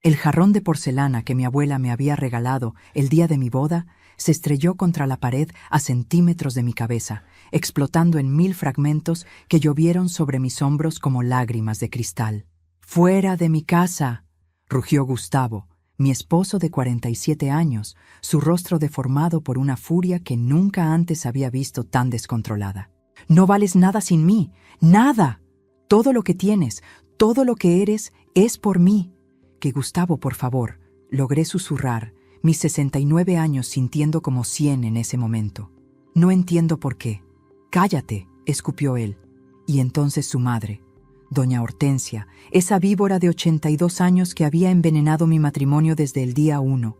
El jarrón de porcelana que mi abuela me había regalado el día de mi boda se estrelló contra la pared a centímetros de mi cabeza, explotando en 1000 fragmentos que llovieron sobre mis hombros como lágrimas de cristal. «¡Fuera de mi casa!», rugió Gustavo, mi esposo de 47 años, su rostro deformado por una furia que nunca antes había visto tan descontrolada. «No vales nada sin mí, nada. Todo lo que tienes, todo lo que eres, es por mí». «Que Gustavo, por favor», logré susurrar, mis 69 años sintiendo como 100 en ese momento. «No entiendo por qué». «Cállate», escupió él. Y entonces su madre, doña Hortensia, esa víbora de 82 años que había envenenado mi matrimonio desde el día 1,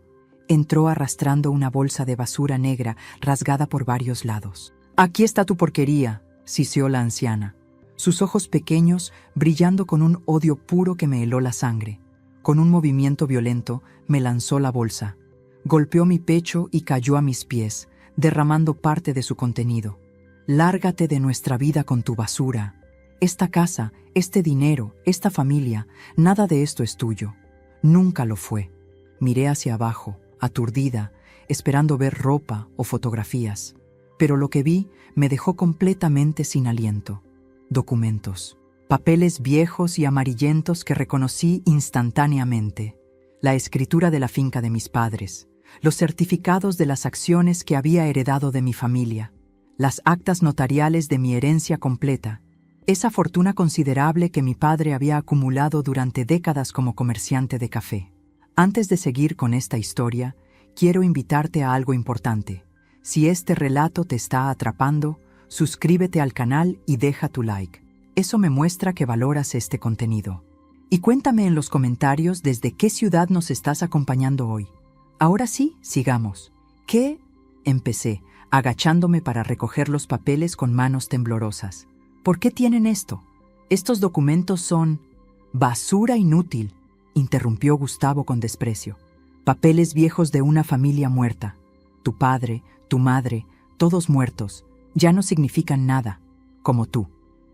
entró arrastrando una bolsa de basura negra rasgada por varios lados. «Aquí está tu porquería», siseó la anciana, sus ojos pequeños brillando con un odio puro que me heló la sangre. Con un movimiento violento me lanzó la bolsa, golpeó mi pecho y cayó a mis pies, derramando parte de su contenido. «Lárgate de nuestra vida con tu basura. Esta casa, este dinero, esta familia, nada de esto es tuyo. Nunca lo fue». Miré hacia abajo, aturdida, esperando ver ropa o fotografías. Pero lo que vi me dejó completamente sin aliento. Documentos. Papeles viejos y amarillentos que reconocí instantáneamente. La escritura de la finca de mis padres. Los certificados de las acciones que había heredado de mi familia. Las actas notariales de mi herencia completa. Esa fortuna considerable que mi padre había acumulado durante décadas como comerciante de café. Antes de seguir con esta historia, quiero invitarte a algo importante. Si este relato te está atrapando, suscríbete al canal y deja tu like. Eso me muestra que valoras este contenido. Y cuéntame en los comentarios desde qué ciudad nos estás acompañando hoy. Ahora sí, sigamos. ¿Qué? Empecé, agachándome para recoger los papeles con manos temblorosas. ¿Por qué tienen esto? Estos documentos son basura inútil, interrumpió Gustavo con desprecio. Papeles viejos de una familia muerta. Tu padre, tu madre, todos muertos, ya no significan nada, como tú.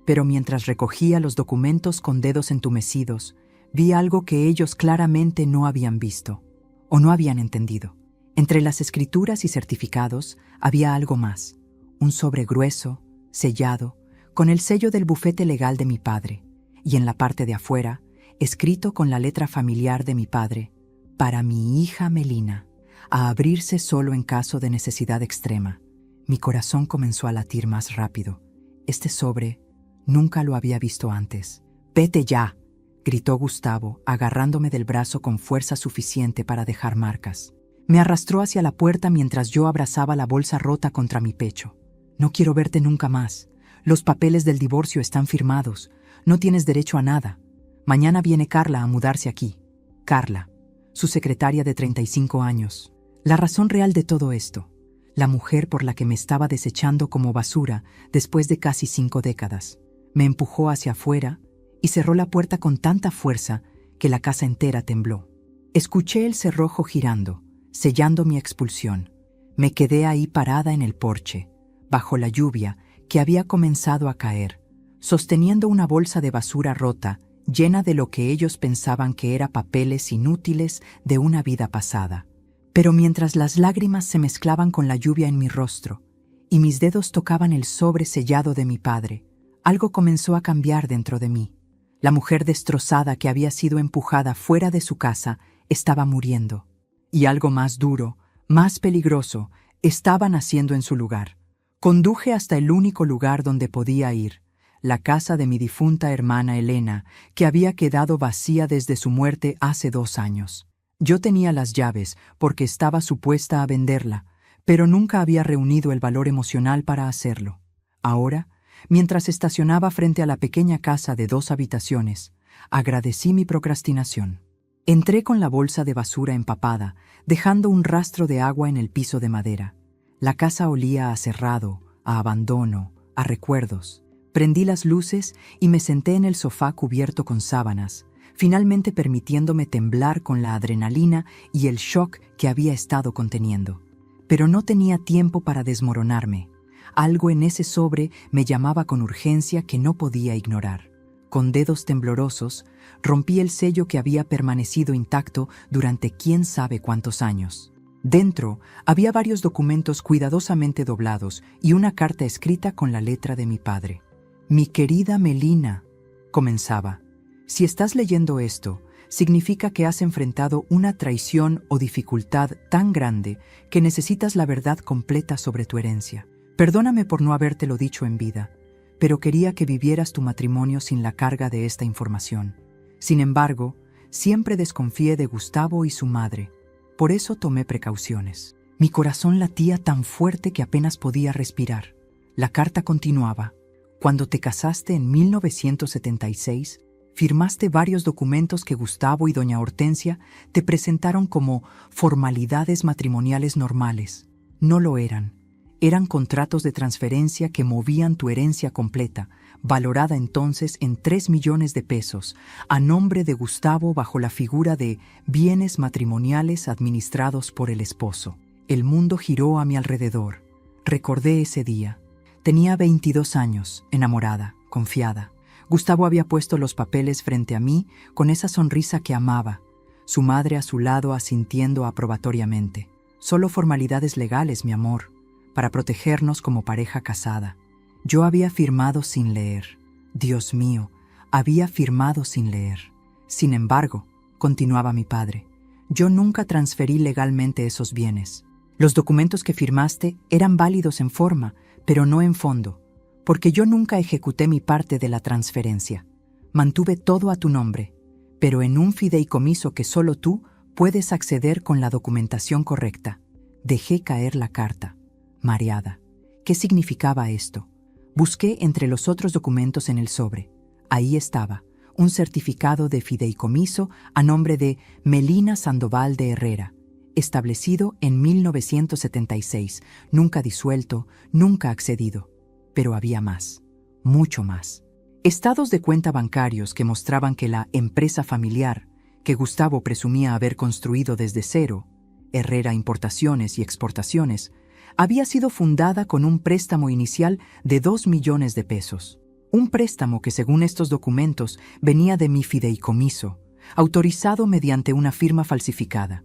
Pero mientras recogía los documentos con dedos entumecidos, vi algo que ellos claramente no habían visto, o no habían entendido. Entre las escrituras y certificados había algo más, un sobre grueso, sellado, con el sello del bufete legal de mi padre, y en la parte de afuera, escrito con la letra familiar de mi padre, para mi hija Melina, a abrirse solo en caso de necesidad extrema. Mi corazón comenzó a latir más rápido. Este sobre nunca lo había visto antes. «¡Vete ya!», gritó Gustavo, agarrándome del brazo con fuerza suficiente para dejar marcas. Me arrastró hacia la puerta mientras yo abrazaba la bolsa rota contra mi pecho. «No quiero verte nunca más. Los papeles del divorcio están firmados. No tienes derecho a nada. Mañana viene Carla a mudarse aquí». Carla, su secretaria de 35 años. La razón real de todo esto. La mujer por la que me estaba desechando como basura después de casi 5 décadas. Me empujó hacia afuera y cerró la puerta con tanta fuerza que la casa entera tembló. Escuché el cerrojo girando, sellando mi expulsión. Me quedé ahí parada en el porche, bajo la lluvia que había comenzado a caer, sosteniendo una bolsa de basura rota, llena de lo que ellos pensaban que era papeles inútiles de una vida pasada. Pero mientras las lágrimas se mezclaban con la lluvia en mi rostro y mis dedos tocaban el sobre sellado de mi padre, algo comenzó a cambiar dentro de mí. La mujer destrozada que había sido empujada fuera de su casa estaba muriendo. Y algo más duro, más peligroso, estaba naciendo en su lugar. Conduje hasta el único lugar donde podía ir, la casa de mi difunta hermana Elena, que había quedado vacía desde su muerte hace 2 años. Yo tenía las llaves porque estaba supuesta a venderla, pero nunca había reunido el valor emocional para hacerlo. Ahora, mientras estacionaba frente a la pequeña casa de 2 habitaciones, agradecí mi procrastinación. Entré con la bolsa de basura empapada, dejando un rastro de agua en el piso de madera. La casa olía a cerrado, a abandono, a recuerdos. Prendí las luces y me senté en el sofá cubierto con sábanas, finalmente permitiéndome temblar con la adrenalina y el shock que había estado conteniendo. Pero no tenía tiempo para desmoronarme. Algo en ese sobre me llamaba con urgencia que no podía ignorar. Con dedos temblorosos, rompí el sello que había permanecido intacto durante quién sabe cuántos años. Dentro había varios documentos cuidadosamente doblados y una carta escrita con la letra de mi padre. «Mi querida Melina», comenzaba, «si estás leyendo esto, significa que has enfrentado una traición o dificultad tan grande que necesitas la verdad completa sobre tu herencia. Perdóname por no habértelo dicho en vida, pero quería que vivieras tu matrimonio sin la carga de esta información. Sin embargo, siempre desconfié de Gustavo y su madre. Por eso tomé precauciones. Mi corazón latía tan fuerte que apenas podía respirar. La carta continuaba. Cuando te casaste en 1976, firmaste varios documentos que Gustavo y doña Hortensia te presentaron como formalidades matrimoniales normales. No lo eran. Eran contratos de transferencia que movían tu herencia completa, valorada entonces en 3 millones de pesos, a nombre de Gustavo bajo la figura de bienes matrimoniales administrados por el esposo. El mundo giró a mi alrededor. Recordé ese día. Tenía 22 años, enamorada, confiada. Gustavo había puesto los papeles frente a mí con esa sonrisa que amaba, su madre a su lado asintiendo aprobatoriamente. Solo formalidades legales, mi amor, para protegernos como pareja casada. Yo había firmado sin leer. Dios mío, había firmado sin leer. Sin embargo, continuaba mi padre, yo nunca transferí legalmente esos bienes. Los documentos que firmaste eran válidos en forma, pero no en fondo, porque yo nunca ejecuté mi parte de la transferencia. Mantuve todo a tu nombre, pero en un fideicomiso que solo tú puedes acceder con la documentación correcta. Dejé caer la carta, mareada. ¿Qué significaba esto? Busqué entre los otros documentos en el sobre. Ahí estaba, un certificado de fideicomiso a nombre de Melina Sandoval de Herrera, establecido en 1976, nunca disuelto, nunca accedido. Pero había más, mucho más. Estados de cuenta bancarios que mostraban que la empresa familiar, que Gustavo presumía haber construido desde cero, Herrera Importaciones y Exportaciones, había sido fundada con un préstamo inicial de 2 millones de pesos. Un préstamo que, según estos documentos, venía de mi fideicomiso, autorizado mediante una firma falsificada.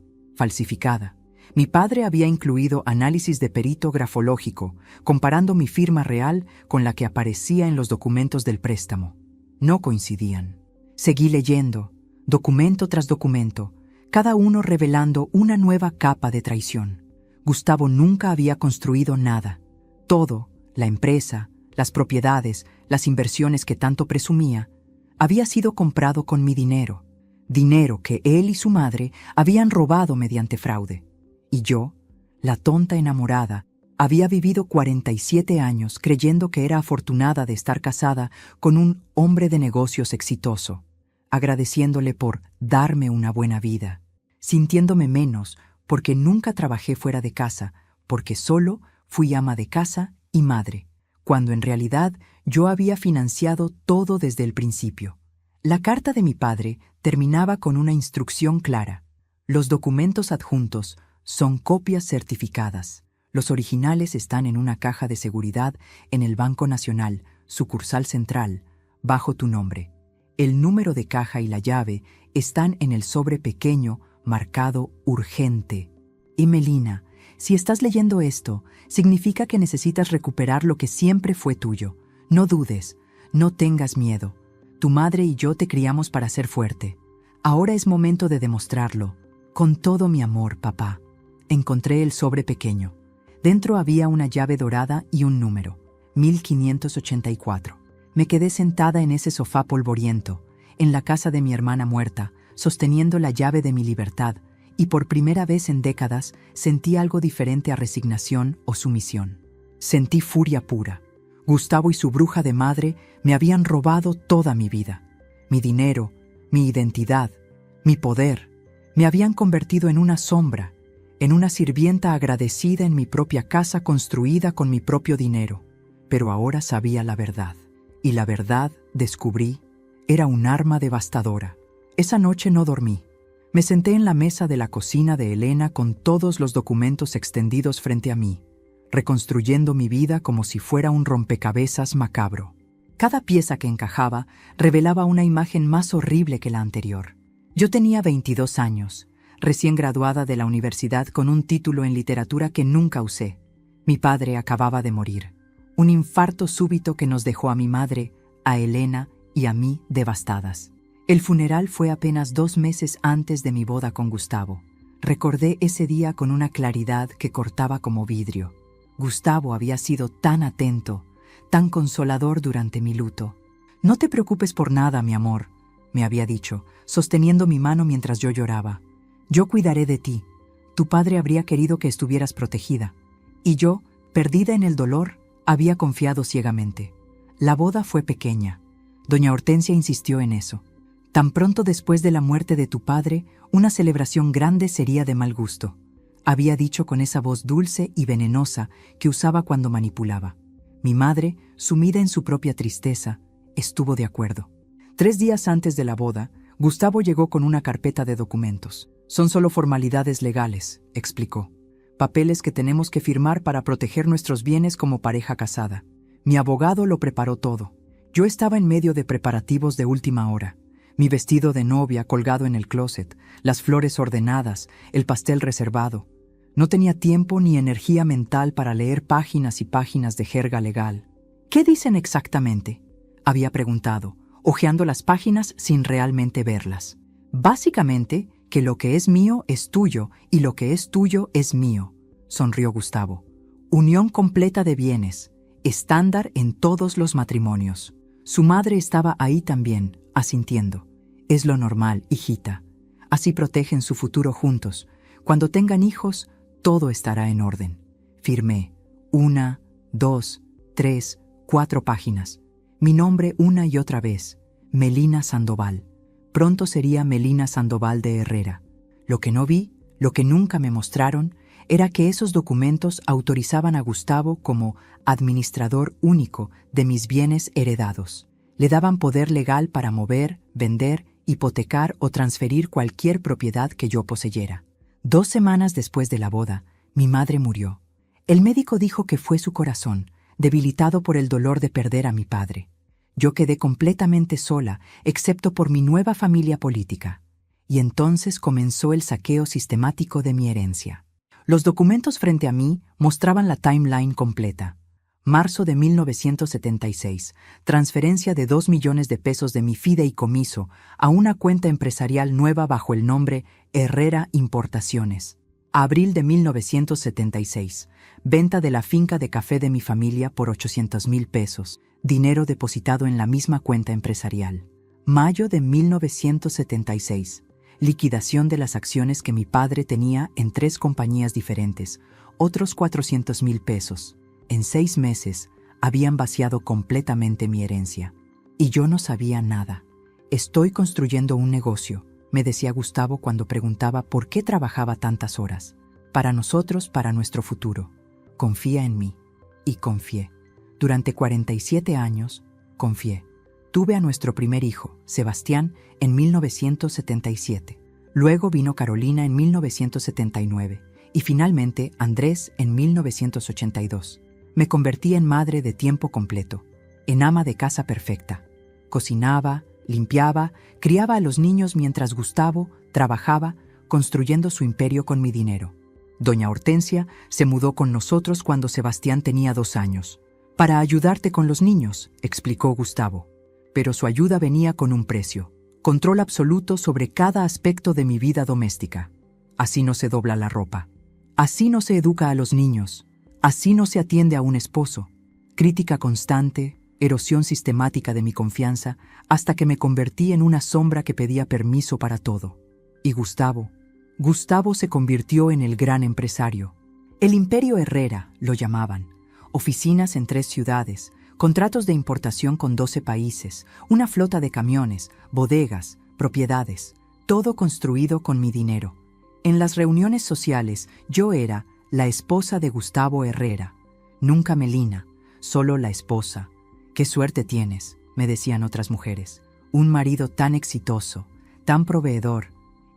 Mi padre había incluido análisis de perito grafológico, comparando mi firma real con la que aparecía en los documentos del préstamo. No coincidían. Seguí leyendo, documento tras documento, cada uno revelando una nueva capa de traición. Gustavo nunca había construido nada. Todo, la empresa, las propiedades, las inversiones que tanto presumía, había sido comprado con mi dinero. Dinero que él y su madre habían robado mediante fraude. Y yo, la tonta enamorada, había vivido 47 años creyendo que era afortunada de estar casada con un hombre de negocios exitoso, agradeciéndole por darme una buena vida, sintiéndome menos porque nunca trabajé fuera de casa, porque solo fui ama de casa y madre, cuando en realidad yo había financiado todo desde el principio. La carta de mi padre terminaba con una instrucción clara. Los documentos adjuntos son copias certificadas. Los originales están en una caja de seguridad en el Banco Nacional, sucursal central, bajo tu nombre. El número de caja y la llave están en el sobre pequeño marcado urgente. Y Melina, si estás leyendo esto, significa que necesitas recuperar lo que siempre fue tuyo. No dudes, no tengas miedo. Tu madre y yo te criamos para ser fuerte. Ahora es momento de demostrarlo. Con todo mi amor, papá. Encontré el sobre pequeño. Dentro había una llave dorada y un número, 1584. Me quedé sentada en ese sofá polvoriento, en la casa de mi hermana muerta, sosteniendo la llave de mi libertad, y por primera vez en décadas sentí algo diferente a resignación o sumisión. Sentí furia pura. Gustavo y su bruja de madre me habían robado toda mi vida. Mi dinero, mi identidad, mi poder, me habían convertido en una sombra, en una sirvienta agradecida en mi propia casa construida con mi propio dinero. Pero ahora sabía la verdad. Y la verdad, descubrí, era un arma devastadora. Esa noche no dormí. Me senté en la mesa de la cocina de Elena con todos los documentos extendidos frente a mí, reconstruyendo mi vida como si fuera un rompecabezas macabro. Cada pieza que encajaba revelaba una imagen más horrible que la anterior. Yo tenía 22 años, recién graduada de la universidad con un título en literatura que nunca usé. Mi padre acababa de morir. Un infarto súbito que nos dejó a mi madre, a Elena y a mí devastadas. El funeral fue apenas 2 meses antes de mi boda con Gustavo. Recordé ese día con una claridad que cortaba como vidrio. Gustavo había sido tan atento, tan consolador durante mi luto. «No te preocupes por nada, mi amor», me había dicho, sosteniendo mi mano mientras yo lloraba. «Yo cuidaré de ti. Tu padre habría querido que estuvieras protegida». Y yo, perdida en el dolor, había confiado ciegamente. La boda fue pequeña. Doña Hortensia insistió en eso. Tan pronto después de la muerte de tu padre, una celebración grande sería de mal gusto. Había dicho con esa voz dulce y venenosa que usaba cuando manipulaba. Mi madre, sumida en su propia tristeza, estuvo de acuerdo. 3 días antes de la boda, Gustavo llegó con una carpeta de documentos. «Son solo formalidades legales», explicó. «Papeles que tenemos que firmar para proteger nuestros bienes como pareja casada». Mi abogado lo preparó todo. Yo estaba en medio de preparativos de última hora. Mi vestido de novia colgado en el closet, las flores ordenadas, el pastel reservado. No tenía tiempo ni energía mental para leer páginas y páginas de jerga legal. «¿Qué dicen exactamente?», había preguntado, hojeando las páginas sin realmente verlas. «Básicamente, que lo que es mío es tuyo y lo que es tuyo es mío», sonrió Gustavo. «Unión completa de bienes, estándar en todos los matrimonios». Su madre estaba ahí también, asintiendo. «Es lo normal, hijita. Así protegen su futuro juntos. Cuando tengan hijos, todo estará en orden». Firmé 1, 2, 3, 4 páginas. Mi nombre una y otra vez, Melina Sandoval. Pronto sería Melina Sandoval de Herrera. Lo que no vi, lo que nunca me mostraron, era que esos documentos autorizaban a Gustavo como administrador único de mis bienes heredados. Le daban poder legal para mover, vender, hipotecar o transferir cualquier propiedad que yo poseyera. 2 semanas después de la boda, mi madre murió. El médico dijo que fue su corazón, debilitado por el dolor de perder a mi padre. Yo quedé completamente sola, excepto por mi nueva familia política. Y entonces comenzó el saqueo sistemático de mi herencia. Los documentos frente a mí mostraban la timeline completa. Marzo de 1976, transferencia de 2 millones de pesos de mi fideicomiso a una cuenta empresarial nueva bajo el nombre Herrera Importaciones. Abril de 1976, venta de la finca de café de mi familia por 800,000 pesos, dinero depositado en la misma cuenta empresarial. Mayo de 1976, liquidación de las acciones que mi padre tenía en 3 compañías diferentes, otros 400,000 pesos. En 6 meses habían vaciado completamente mi herencia. Y yo no sabía nada. «Estoy construyendo un negocio», me decía Gustavo cuando preguntaba por qué trabajaba tantas horas. «Para nosotros, para nuestro futuro. Confía en mí». Y confié. Durante 47 años, confié. Tuve a nuestro primer hijo, Sebastián, en 1977. Luego vino Carolina en 1979 y finalmente Andrés en 1982. Me convertí en madre de tiempo completo, en ama de casa perfecta. Cocinaba, limpiaba, criaba a los niños mientras Gustavo trabajaba construyendo su imperio con mi dinero. Doña Hortensia se mudó con nosotros cuando Sebastián tenía 2 años. «Para ayudarte con los niños», explicó Gustavo. Pero su ayuda venía con un precio. Control absoluto sobre cada aspecto de mi vida doméstica. Así no se dobla la ropa. Así no se educa a los niños. Así no se atiende a un esposo. Crítica constante, erosión sistemática de mi confianza, hasta que me convertí en una sombra que pedía permiso para todo. Y Gustavo se convirtió en el gran empresario. El Imperio Herrera, lo llamaban. Oficinas en 3 ciudades, contratos de importación con 12 países, una flota de camiones, bodegas, propiedades, todo construido con mi dinero. En las reuniones sociales, yo era la esposa de Gustavo Herrera. Nunca Melina, solo la esposa. «Qué suerte tienes», me decían otras mujeres. «Un marido tan exitoso, tan proveedor».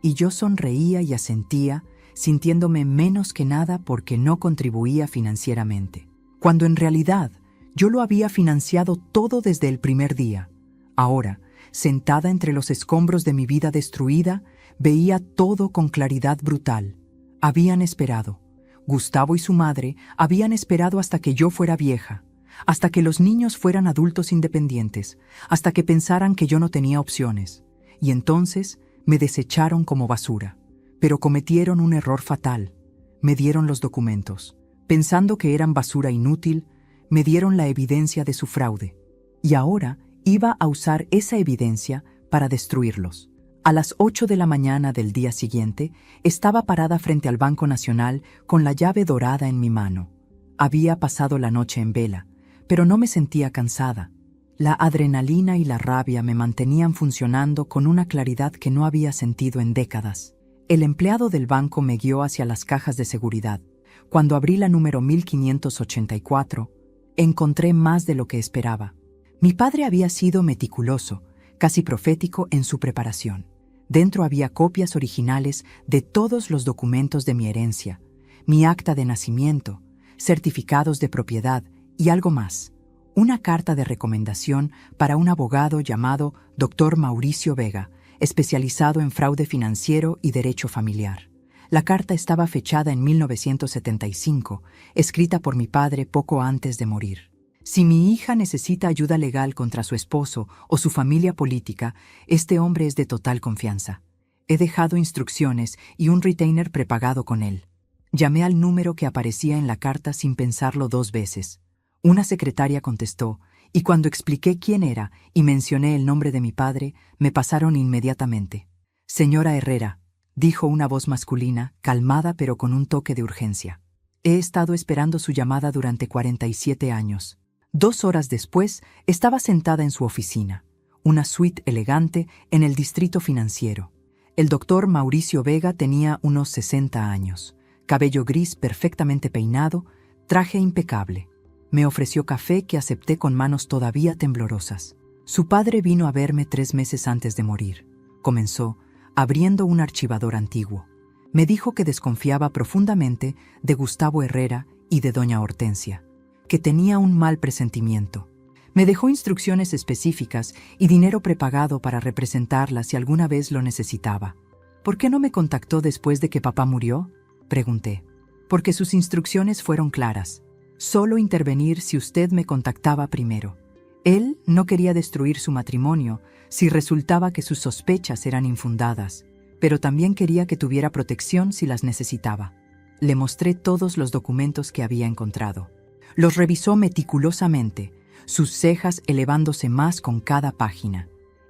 Y yo sonreía y asentía, sintiéndome menos que nada porque no contribuía financieramente. Cuando en realidad Yo lo había financiado todo desde el primer día. Ahora, sentada entre los escombros de mi vida destruida, veía todo con claridad brutal. Habían esperado. Gustavo y su madre habían esperado hasta que yo fuera vieja, hasta que los niños fueran adultos independientes, hasta que pensaran que yo no tenía opciones. Y entonces me desecharon como basura. Pero cometieron un error fatal. Me dieron los documentos. Pensando que eran basura inútil, me dieron la evidencia de su fraude. Y ahora iba a usar esa evidencia para destruirlos. A las 8 de la mañana del día siguiente, estaba parada frente al Banco Nacional con la llave dorada en mi mano. Había pasado la noche en vela, pero no me sentía cansada. La adrenalina y la rabia me mantenían funcionando con una claridad que no había sentido en décadas. El empleado del banco me guió hacia las cajas de seguridad. Cuando abrí la número 1584, encontré más de lo que esperaba. Mi padre había sido meticuloso, casi profético en su preparación. Dentro había copias originales de todos los documentos de mi herencia, mi acta de nacimiento, certificados de propiedad y algo más. Una carta de recomendación para un abogado llamado Dr. Mauricio Vega, especializado en fraude financiero y derecho familiar. La carta estaba fechada en 1975, escrita por mi padre poco antes de morir. Si mi hija necesita ayuda legal contra su esposo o su familia política, este hombre es de total confianza. He dejado instrucciones y un retainer prepagado con él. Llamé al número que aparecía en la carta sin pensarlo 2 veces. Una secretaria contestó, y cuando expliqué quién era y mencioné el nombre de mi padre, me pasaron inmediatamente. «Señora Herrera», dijo una voz masculina, calmada pero con un toque de urgencia. «He estado esperando su llamada durante 47 años». 2 horas después, estaba sentada en su oficina, una suite elegante en el distrito financiero. El doctor Mauricio Vega tenía unos 60 años, cabello gris perfectamente peinado, traje impecable. Me ofreció café que acepté con manos todavía temblorosas. Su padre vino a verme 3 meses antes de morir. Comenzó, abriendo un archivador antiguo. Me dijo que desconfiaba profundamente de Gustavo Herrera y de doña Hortensia, que tenía un mal presentimiento. Me dejó instrucciones específicas y dinero prepagado para representarla si alguna vez lo necesitaba. «¿Por qué no me contactó después de que papá murió?», pregunté. «Porque sus instrucciones fueron claras. Solo intervenir si usted me contactaba primero. Él no quería destruir su matrimonio si resultaba que sus sospechas eran infundadas, pero también quería que tuviera protección si las necesitaba». Le mostré todos los documentos que había encontrado. Los revisó meticulosamente, sus cejas elevándose más con cada página.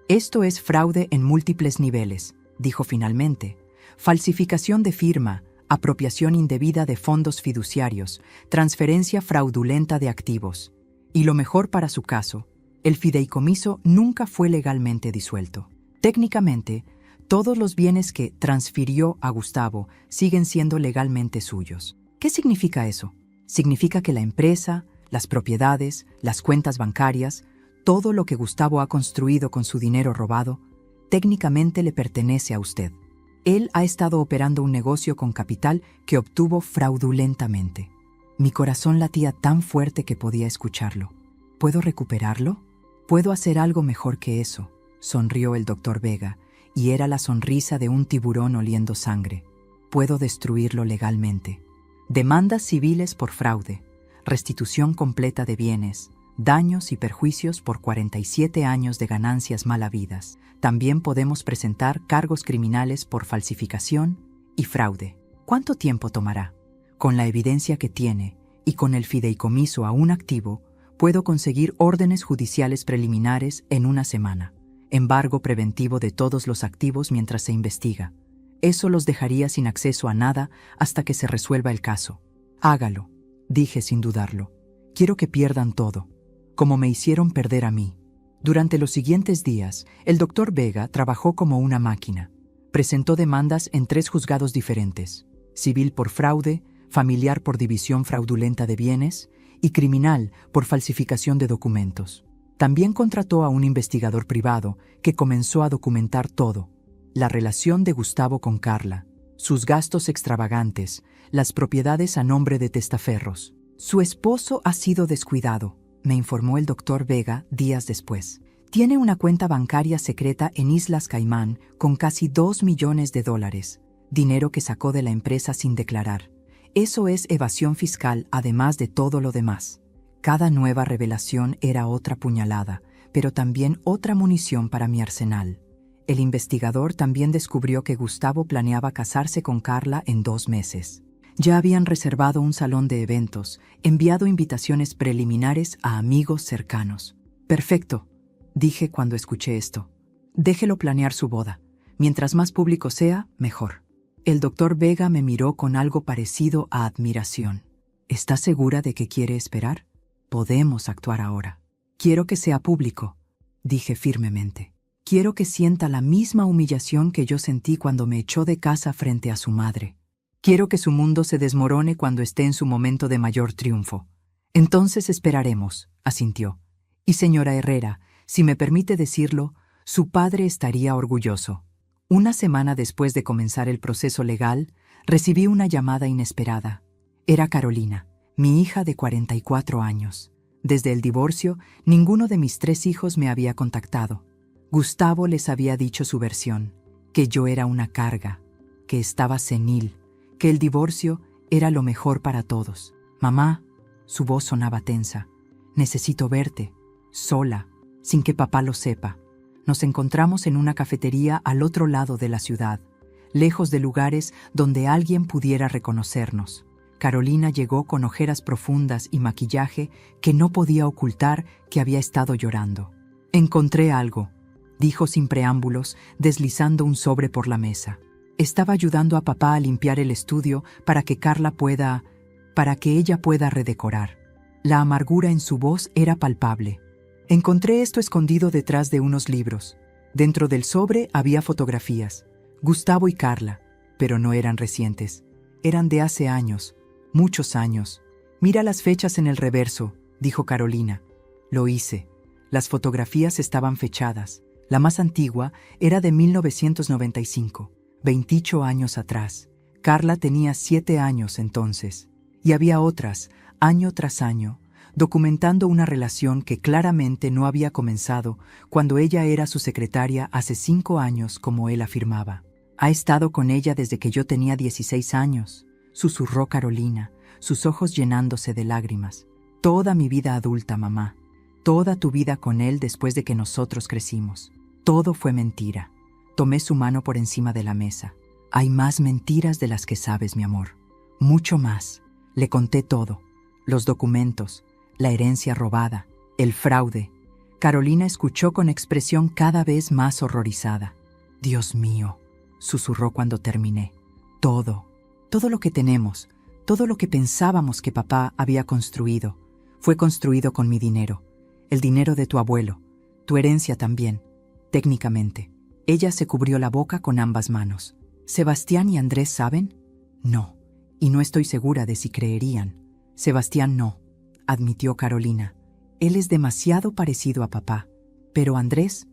«Esto es fraude en múltiples niveles», dijo finalmente. «Falsificación de firma, apropiación indebida de fondos fiduciarios, transferencia fraudulenta de activos. Y lo mejor para su caso, el fideicomiso nunca fue legalmente disuelto. Técnicamente, todos los bienes que transfirió a Gustavo siguen siendo legalmente suyos». ¿Qué significa eso? Significa que la empresa, las propiedades, las cuentas bancarias, todo lo que Gustavo ha construido con su dinero robado, técnicamente le pertenece a usted. Él ha estado operando un negocio con capital que obtuvo fraudulentamente. Mi corazón latía tan fuerte que podía escucharlo. ¿Puedo recuperarlo? ¿Puedo hacer algo mejor que eso?, sonrió el doctor Vega, y era la sonrisa de un tiburón oliendo sangre. Puedo destruirlo legalmente. Demandas civiles por fraude, restitución completa de bienes, daños y perjuicios por 47 años de ganancias mal habidas. También podemos presentar cargos criminales por falsificación y fraude. ¿Cuánto tiempo tomará? Con la evidencia que tiene y con el fideicomiso aún activo, puedo conseguir órdenes judiciales preliminares en 1 semana. Embargo preventivo de todos los activos mientras se investiga. Eso los dejaría sin acceso a nada hasta que se resuelva el caso. «Hágalo», dije sin dudarlo. «Quiero que pierdan todo, como me hicieron perder a mí». Durante los siguientes días, el doctor Vega trabajó como una máquina. Presentó demandas en 3 juzgados diferentes: civil por fraude, familiar por división fraudulenta de bienes y criminal por falsificación de documentos. También contrató a un investigador privado que comenzó a documentar todo: la relación de Gustavo con Carla, sus gastos extravagantes, las propiedades a nombre de testaferros. «Su esposo ha sido descuidado», me informó el doctor Vega días después. Tiene una cuenta bancaria secreta en Islas Caimán con casi $2 millones, dinero que sacó de la empresa sin declarar. Eso es evasión fiscal, además de todo lo demás. Cada nueva revelación era otra puñalada, pero también otra munición para mi arsenal. El investigador también descubrió que Gustavo planeaba casarse con Carla en 2 meses. Ya habían reservado un salón de eventos, enviado invitaciones preliminares a amigos cercanos. Perfecto, dije cuando escuché esto. Déjelo planear su boda. Mientras más público sea, mejor. El doctor Vega me miró con algo parecido a admiración. ¿Estás segura de que quiere esperar? Podemos actuar ahora. Quiero que sea público, dije firmemente. Quiero que sienta la misma humillación que yo sentí cuando me echó de casa frente a su madre. Quiero que su mundo se desmorone cuando esté en su momento de mayor triunfo. Entonces esperaremos, asintió. Y señora Herrera, si me permite decirlo, su padre estaría orgulloso. Una semana después de comenzar el proceso legal, recibí una llamada inesperada. Era Carolina, mi hija de 44 años. Desde el divorcio, ninguno de mis 3 hijos me había contactado. Gustavo les había dicho su versión, que yo era una carga, que estaba senil, que el divorcio era lo mejor para todos. Mamá, su voz sonaba tensa. Necesito verte, sola, sin que papá lo sepa. Nos encontramos en una cafetería al otro lado de la ciudad, lejos de lugares donde alguien pudiera reconocernos. Carolina llegó con ojeras profundas y maquillaje que no podía ocultar que había estado llorando. Encontré algo, dijo sin preámbulos, deslizando un sobre por la mesa. Estaba ayudando a papá a limpiar el estudio para que ella pueda redecorar. La amargura en su voz era palpable. Encontré esto escondido detrás de unos libros. Dentro del sobre había fotografías. Gustavo y Carla, pero no eran recientes. Eran de hace años, muchos años. Mira las fechas en el reverso, dijo Carolina. Lo hice. Las fotografías estaban fechadas. La más antigua era de 1995, 28 años atrás. Carla tenía 7 años entonces. Y había otras, año tras año, documentando una relación que claramente no había comenzado cuando ella era su secretaria hace 5 años, como él afirmaba. Ha estado con ella desde que yo tenía 16 años, susurró Carolina, sus ojos llenándose de lágrimas. Toda mi vida adulta, mamá. Toda tu vida con él después de que nosotros crecimos. Todo fue mentira. Tomé su mano por encima de la mesa. Hay más mentiras de las que sabes, mi amor. Mucho más. Le conté todo. Los documentos, la herencia robada, el fraude. Carolina escuchó con expresión cada vez más horrorizada. Dios mío, susurró cuando terminé. Todo lo que tenemos, todo lo que pensábamos que papá había construido, fue construido con mi dinero, el dinero de tu abuelo, tu herencia también, técnicamente. Ella se cubrió la boca con ambas manos. ¿Sebastián y Andrés saben? No, y no estoy segura de si creerían. Sebastián no, admitió Carolina. Él es demasiado parecido a papá. Pero Andrés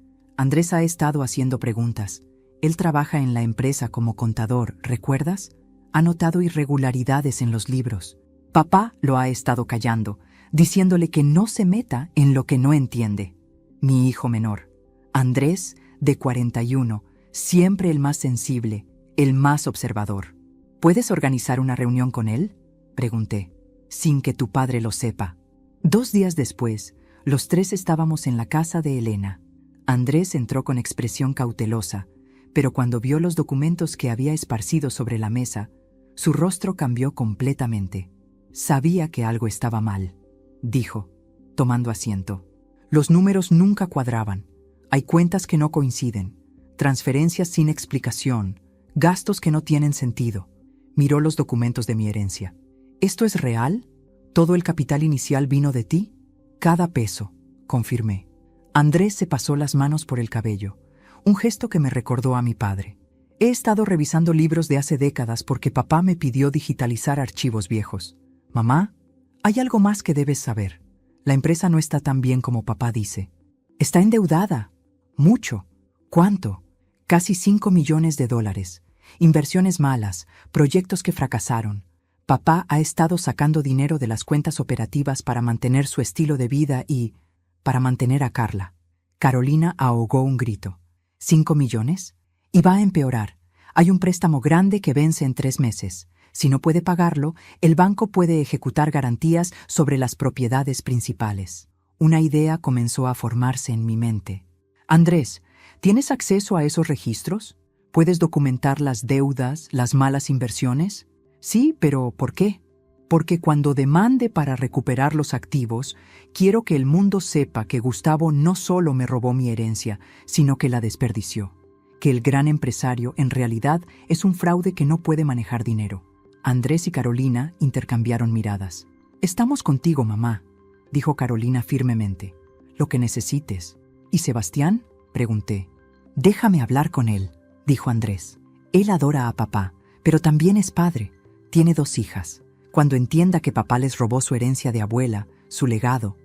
ha estado haciendo preguntas. Él trabaja en la empresa como contador, ¿recuerdas? Ha notado irregularidades en los libros. Papá lo ha estado callando, diciéndole que no se meta en lo que no entiende. Mi hijo menor, Andrés, de 41, siempre el más sensible, el más observador. ¿Puedes organizar una reunión con él?, pregunté, sin que tu padre lo sepa. 2 días después, los 3 estábamos en la casa de Elena. Andrés entró con expresión cautelosa, pero cuando vio los documentos que había esparcido sobre la mesa, su rostro cambió completamente. Sabía que algo estaba mal, dijo, tomando asiento. Los números nunca cuadraban. Hay cuentas que no coinciden, transferencias sin explicación, gastos que no tienen sentido. Miró los documentos de mi herencia. ¿Esto es real? ¿Todo el capital inicial vino de ti? Cada peso, confirmé. Andrés se pasó las manos por el cabello, un gesto que me recordó a mi padre. He estado revisando libros de hace décadas porque papá me pidió digitalizar archivos viejos. Mamá, hay algo más que debes saber. La empresa no está tan bien como papá dice. Está endeudada. Mucho. ¿Cuánto? Casi $5 millones. Inversiones malas, proyectos que fracasaron. Papá ha estado sacando dinero de las cuentas operativas para mantener su estilo de vida y para mantener a Carla. Carolina ahogó un grito. ¿5 millones? Y va a empeorar. Hay un préstamo grande que vence en 3 meses. Si no puede pagarlo, el banco puede ejecutar garantías sobre las propiedades principales. Una idea comenzó a formarse en mi mente. Andrés, ¿tienes acceso a esos registros? ¿Puedes documentar las deudas, las malas inversiones? Sí, pero ¿por qué? Porque cuando demande para recuperar los activos, quiero que el mundo sepa que Gustavo no solo me robó mi herencia, sino que la desperdició. Que el gran empresario en realidad es un fraude que no puede manejar dinero. Andrés y Carolina intercambiaron miradas. «Estamos contigo, mamá», dijo Carolina firmemente. «Lo que necesites». «¿Y Sebastián?», pregunté. «Déjame hablar con él», dijo Andrés. «Él adora a papá, pero también es padre. Tiene 2 hijas. Cuando entienda que papá les robó su herencia de abuela, su legado,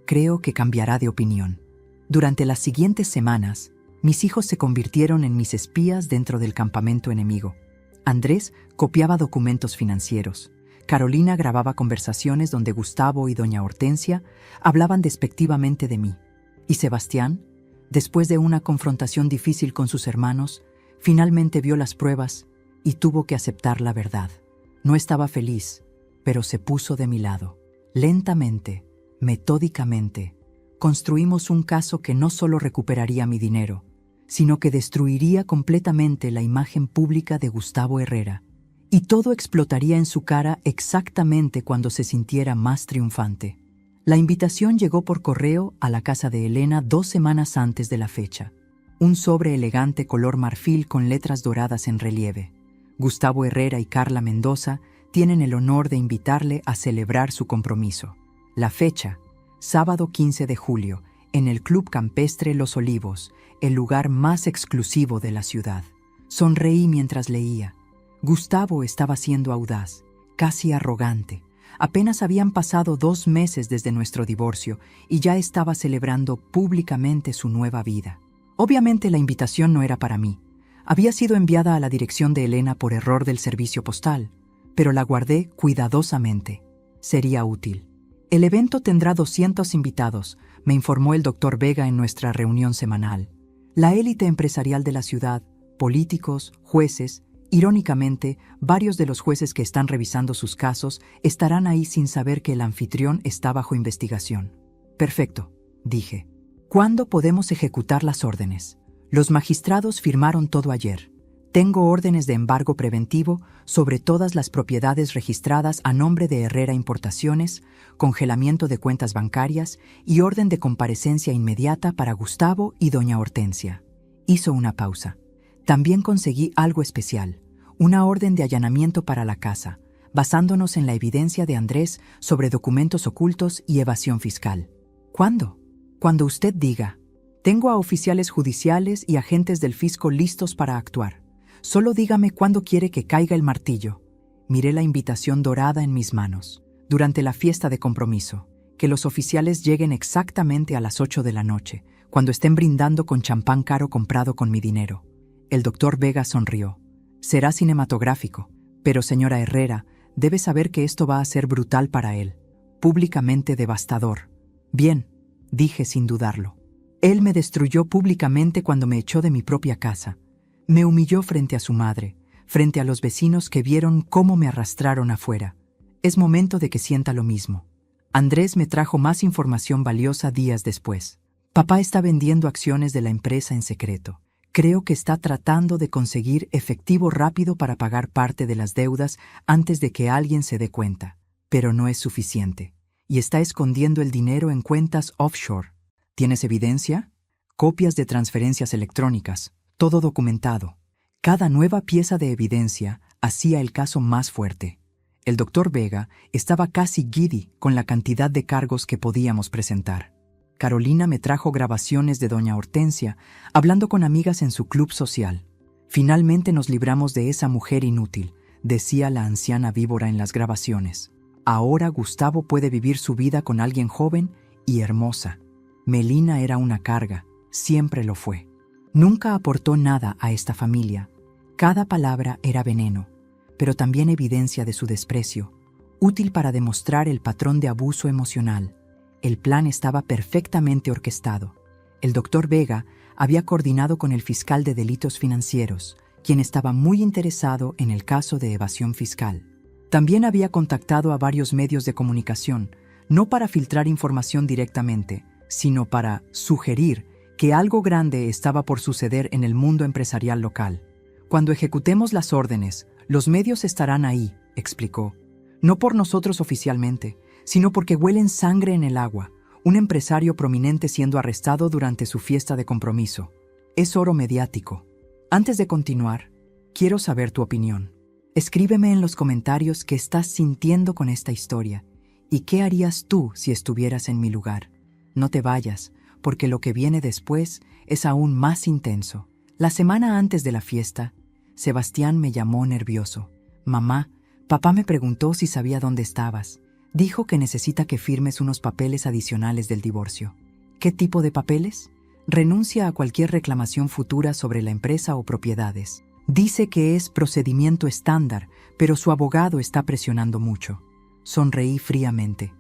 creo que cambiará de opinión». Durante las siguientes semanas, mis hijos se convirtieron en mis espías dentro del campamento enemigo. Andrés copiaba documentos financieros. Carolina grababa conversaciones donde Gustavo y doña Hortensia hablaban despectivamente de mí. Y Sebastián, después de una confrontación difícil con sus hermanos, finalmente vio las pruebas y tuvo que aceptar la verdad. No estaba feliz, pero se puso de mi lado. Lentamente, metódicamente, construimos un caso que no solo recuperaría mi dinero, sino que destruiría completamente la imagen pública de Gustavo Herrera, y todo explotaría en su cara exactamente cuando se sintiera más triunfante. La invitación llegó por correo a la casa de Elena 2 semanas antes de la fecha. Un sobre elegante color marfil con letras doradas en relieve. Gustavo Herrera y Carla Mendoza tienen el honor de invitarle a celebrar su compromiso. La fecha, sábado 15 de julio, en el Club Campestre Los Olivos, el lugar más exclusivo de la ciudad. Sonreí mientras leía. Gustavo estaba siendo audaz, casi arrogante. Apenas habían pasado 2 meses desde nuestro divorcio y ya estaba celebrando públicamente su nueva vida. Obviamente la invitación no era para mí. Había sido enviada a la dirección de Elena por error del servicio postal, pero la guardé cuidadosamente. Sería útil. El evento tendrá 200 invitados, me informó el Dr. Vega en nuestra reunión semanal. La élite empresarial de la ciudad, políticos, jueces, irónicamente, varios de los jueces que están revisando sus casos estarán ahí sin saber que el anfitrión está bajo investigación. Perfecto, dije. ¿Cuándo podemos ejecutar las órdenes? Los magistrados firmaron todo ayer. Tengo órdenes de embargo preventivo sobre todas las propiedades registradas a nombre de Herrera Importaciones, congelamiento de cuentas bancarias y orden de comparecencia inmediata para Gustavo y doña Hortensia. Hizo una pausa. También conseguí algo especial, una orden de allanamiento para la casa, basándonos en la evidencia de Andrés sobre documentos ocultos y evasión fiscal. ¿Cuándo? Cuando usted diga. Tengo a oficiales judiciales y agentes del fisco listos para actuar. Solo dígame cuándo quiere que caiga el martillo. Miré la invitación dorada en mis manos. Durante la fiesta de compromiso, que los oficiales lleguen exactamente a las 8 de la noche, cuando estén brindando con champán caro comprado con mi dinero. El doctor Vega sonrió. Será cinematográfico, pero señora Herrera, debe saber que esto va a ser brutal para él, públicamente devastador. Bien, dije sin dudarlo. Él me destruyó públicamente cuando me echó de mi propia casa. Me humilló frente a su madre, frente a los vecinos que vieron cómo me arrastraron afuera. Es momento de que sienta lo mismo. Andrés me trajo más información valiosa días después. Papá está vendiendo acciones de la empresa en secreto. Creo que está tratando de conseguir efectivo rápido para pagar parte de las deudas antes de que alguien se dé cuenta. Pero no es suficiente. Y está escondiendo el dinero en cuentas offshore. ¿Tienes evidencia? Copias de transferencias electrónicas. Todo documentado. Cada nueva pieza de evidencia hacía el caso más fuerte. El doctor Vega estaba casi giddy con la cantidad de cargos que podíamos presentar. Carolina me trajo grabaciones de doña Hortensia hablando con amigas en su club social. Finalmente nos libramos de esa mujer inútil, decía la anciana víbora en las grabaciones. Ahora Gustavo puede vivir su vida con alguien joven y hermosa. Melina era una carga, siempre lo fue. Nunca aportó nada a esta familia. Cada palabra era veneno. pero también evidencia de su desprecio, útil para demostrar el patrón de abuso emocional. El plan estaba perfectamente orquestado. El doctor Vega había coordinado con el fiscal de delitos financieros, quien estaba muy interesado en el caso de evasión fiscal. También había contactado a varios medios de comunicación, no para filtrar información directamente, sino para sugerir que algo grande estaba por suceder en el mundo empresarial local. Cuando ejecutemos las órdenes, los medios estarán ahí, explicó. No por nosotros oficialmente, sino porque huelen sangre en el agua, un empresario prominente siendo arrestado durante su fiesta de compromiso. Es oro mediático. Antes de continuar, quiero saber tu opinión. Escríbeme en los comentarios qué estás sintiendo con esta historia y qué harías tú si estuvieras en mi lugar. No te vayas, porque lo que viene después es aún más intenso. La semana antes de la fiesta, Sebastián me llamó nervioso. Mamá, papá me preguntó si sabía dónde estabas. Dijo que necesita que firmes unos papeles adicionales del divorcio. ¿Qué tipo de papeles? Renuncia a cualquier reclamación futura sobre la empresa o propiedades. Dice que es procedimiento estándar, pero su abogado está presionando mucho. Sonreí fríamente.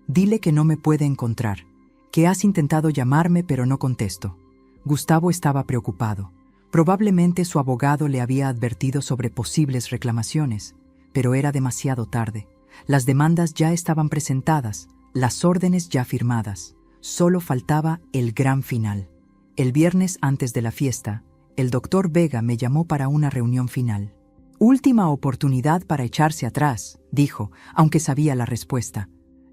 Dile que no me puede encontrar, que has intentado llamarme pero no contesto. Gustavo estaba preocupado. Probablemente su abogado le había advertido sobre posibles reclamaciones, pero era demasiado tarde. Las demandas ya estaban presentadas, las órdenes ya firmadas. Solo faltaba el gran final. El viernes antes de la fiesta, el doctor Vega me llamó para una reunión final. Última oportunidad para echarse atrás, dijo, aunque sabía la respuesta.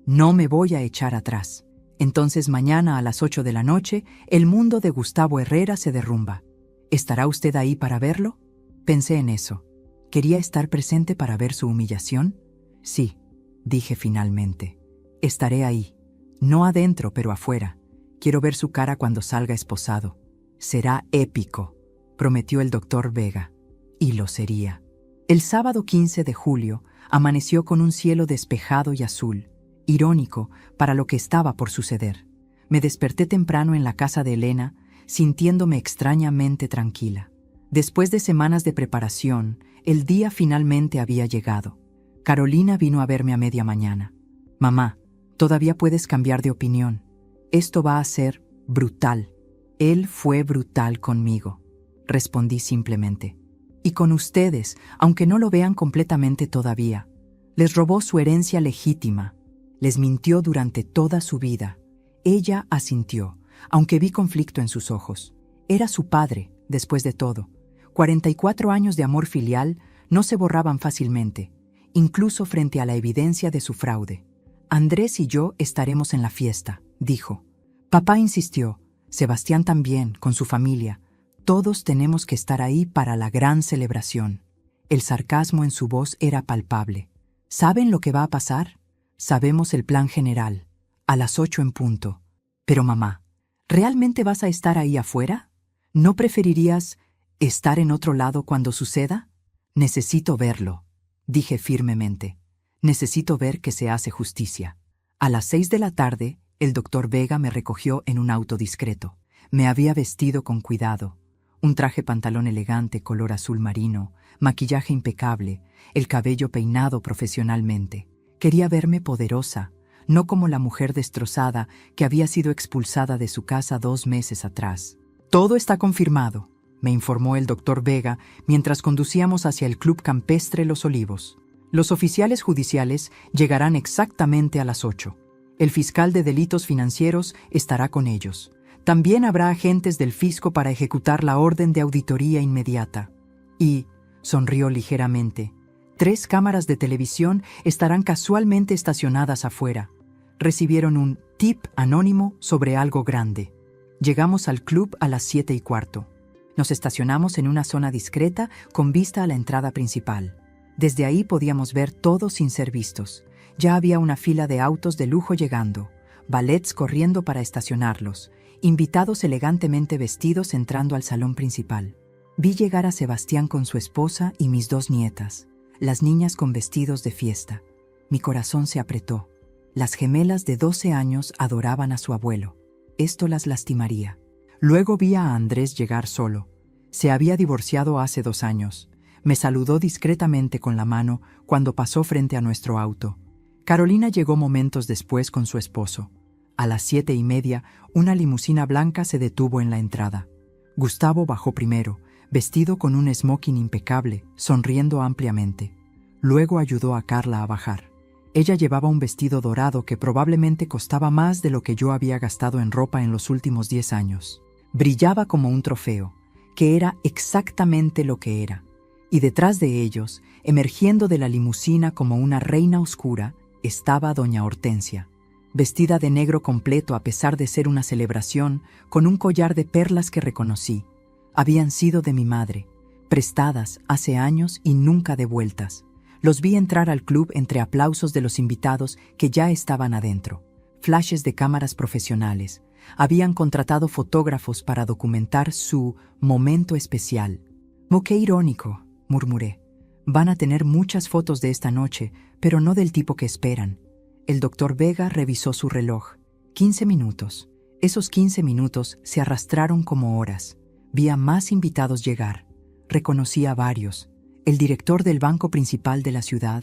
No me voy a echar atrás. Entonces mañana a las 8 de la noche, el mundo de Gustavo Herrera se derrumba. ¿Estará usted ahí para verlo? Pensé en eso. ¿Quería estar presente para ver su humillación? Sí, dije finalmente. Estaré ahí. No adentro, pero afuera. Quiero ver su cara cuando salga esposado. Será épico, prometió el doctor Vega. Y lo sería. El sábado 15 de julio amaneció con un cielo despejado y azul, irónico para lo que estaba por suceder. Me desperté temprano en la casa de Elena, sintiéndome extrañamente tranquila. Después de semanas de preparación, el día finalmente había llegado. Carolina vino a verme a media mañana. Mamá, todavía puedes cambiar de opinión. Esto va a ser brutal. Él fue brutal conmigo, respondí simplemente. Y con ustedes, aunque no lo vean completamente todavía. Les robó su herencia legítima. Les mintió durante toda su vida. Ella asintió, aunque vi conflicto en sus ojos. Era su padre, después de todo. 44 años de amor filial no se borraban fácilmente, incluso frente a la evidencia de su fraude. Andrés y yo estaremos en la fiesta, dijo. Papá insistió, Sebastián también, con su familia. Todos tenemos que estar ahí para la gran celebración. El sarcasmo en su voz era palpable. ¿Saben lo que va a pasar? Sabemos el plan general. A las 8 en punto. Pero mamá, ¿realmente vas a estar ahí afuera? ¿No preferirías estar en otro lado cuando suceda? Necesito verlo, dije firmemente. Necesito ver que se hace justicia. A las 6 de la tarde, el doctor Vega me recogió en un auto discreto. Me había vestido con cuidado. Un traje pantalón elegante color azul marino, maquillaje impecable, el cabello peinado profesionalmente. Quería verme poderosa, no como la mujer destrozada que había sido expulsada de su casa 2 meses atrás. Todo está confirmado, me informó el doctor Vega mientras conducíamos hacia el Club Campestre Los Olivos. Los oficiales judiciales llegarán exactamente a las 8. El fiscal de delitos financieros estará con ellos. También habrá agentes del fisco para ejecutar la orden de auditoría inmediata. Y, sonrió ligeramente, 3 cámaras de televisión estarán casualmente estacionadas afuera. Recibieron un tip anónimo sobre algo grande. Llegamos al club a las 7:15. Nos estacionamos en una zona discreta con vista a la entrada principal. Desde ahí podíamos ver todo sin ser vistos. Ya había una fila de autos de lujo llegando, valets corriendo para estacionarlos, invitados elegantemente vestidos entrando al salón principal. Vi llegar a Sebastián con su esposa y mis 2 nietas, las niñas con vestidos de fiesta. Mi corazón se apretó. Las gemelas de 12 años adoraban a su abuelo. Esto las lastimaría. Luego vi a Andrés llegar solo. Se había divorciado hace 2 años. Me saludó discretamente con la mano cuando pasó frente a nuestro auto. Carolina llegó momentos después con su esposo. A las 7:30, una limusina blanca se detuvo en la entrada. Gustavo bajó primero, vestido con un smoking impecable, sonriendo ampliamente. Luego ayudó a Carla a bajar. Ella llevaba un vestido dorado que probablemente costaba más de lo que yo había gastado en ropa en los últimos 10 años. Brillaba como un trofeo, que era exactamente lo que era. Y detrás de ellos, emergiendo de la limusina como una reina oscura, estaba doña Hortensia, vestida de negro completo a pesar de ser una celebración, con un collar de perlas que reconocí. Habían sido de mi madre, prestadas hace años y nunca devueltas. Los vi entrar al club entre aplausos de los invitados que ya estaban adentro. Flashes de cámaras profesionales. Habían contratado fotógrafos para documentar su momento especial. «Oh, qué irónico», murmuré. «Van a tener muchas fotos de esta noche, pero no del tipo que esperan». El doctor Vega revisó su reloj. 15 minutos. Esos 15 minutos se arrastraron como horas. Vi a más invitados llegar. Reconocí a varios. El director del banco principal de la ciudad,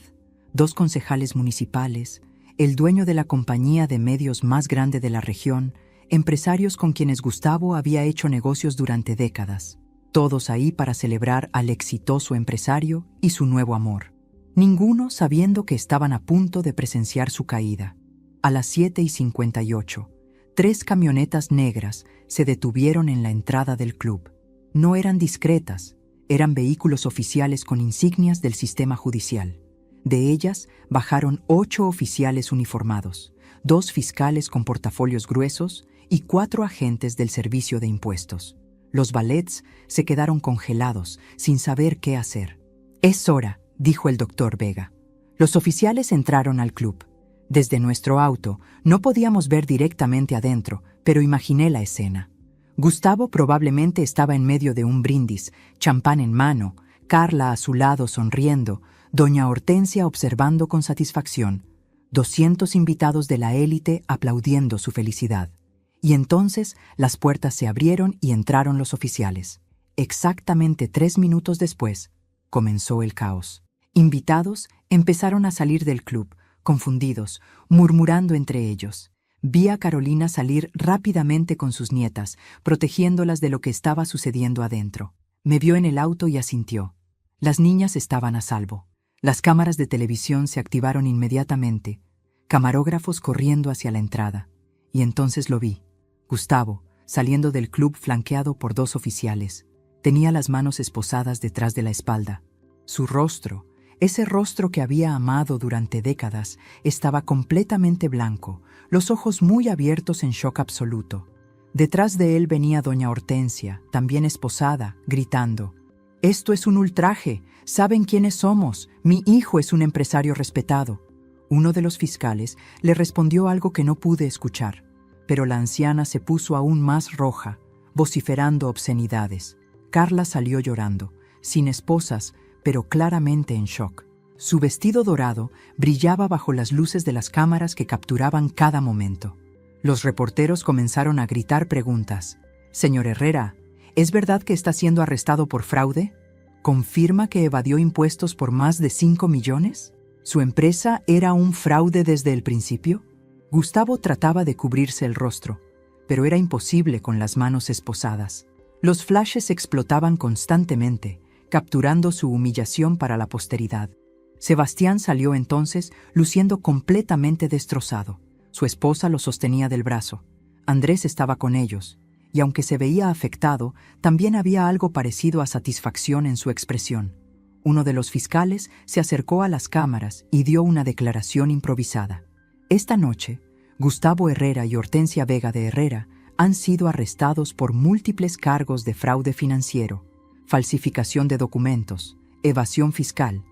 2 concejales municipales, el dueño de la compañía de medios más grande de la región, empresarios con quienes Gustavo había hecho negocios durante décadas. Todos ahí para celebrar al exitoso empresario y su nuevo amor. Ninguno sabiendo que estaban a punto de presenciar su caída. A las 7:58, 3 camionetas negras se detuvieron en la entrada del club. No eran discretas, eran vehículos oficiales con insignias del sistema judicial. De ellas bajaron 8 oficiales uniformados, 2 fiscales con portafolios gruesos y 4 agentes del servicio de impuestos. Los valets se quedaron congelados, sin saber qué hacer. «Es hora», dijo el doctor Vega. Los oficiales entraron al club. Desde nuestro auto no podíamos ver directamente adentro, pero imaginé la escena. Gustavo probablemente estaba en medio de un brindis, champán en mano, Carla a su lado sonriendo, doña Hortensia observando con satisfacción, 200 invitados de la élite aplaudiendo su felicidad. Y entonces las puertas se abrieron y entraron los oficiales. Exactamente 3 minutos después, comenzó el caos. Invitados empezaron a salir del club, confundidos, murmurando entre ellos. Vi a Carolina salir rápidamente con sus nietas, protegiéndolas de lo que estaba sucediendo adentro. Me vio en el auto y asintió. Las niñas estaban a salvo. Las cámaras de televisión se activaron inmediatamente, camarógrafos corriendo hacia la entrada. Y entonces lo vi. Gustavo, saliendo del club flanqueado por 2 oficiales. Tenía las manos esposadas detrás de la espalda. Su rostro, ese rostro que había amado durante décadas, estaba completamente blanco, los ojos muy abiertos en shock absoluto. Detrás de él venía doña Hortensia, también esposada, gritando: «Esto es un ultraje, saben quiénes somos, mi hijo es un empresario respetado». Uno de los fiscales le respondió algo que no pude escuchar, pero la anciana se puso aún más roja, vociferando obscenidades. Carla salió llorando, sin esposas, pero claramente en shock. Su vestido dorado brillaba bajo las luces de las cámaras que capturaban cada momento. Los reporteros comenzaron a gritar preguntas. «Señor Herrera, ¿es verdad que está siendo arrestado por fraude? ¿Confirma que evadió impuestos por más de 5 millones? ¿Su empresa era un fraude desde el principio?» Gustavo trataba de cubrirse el rostro, pero era imposible con las manos esposadas. Los flashes explotaban constantemente, capturando su humillación para la posteridad. Sebastián salió entonces luciendo completamente destrozado. Su esposa lo sostenía del brazo. Andrés estaba con ellos, y aunque se veía afectado, también había algo parecido a satisfacción en su expresión. Uno de los fiscales se acercó a las cámaras y dio una declaración improvisada. Esta noche, Gustavo Herrera y Hortensia Vega de Herrera han sido arrestados por múltiples cargos de fraude financiero, falsificación de documentos, evasión fiscal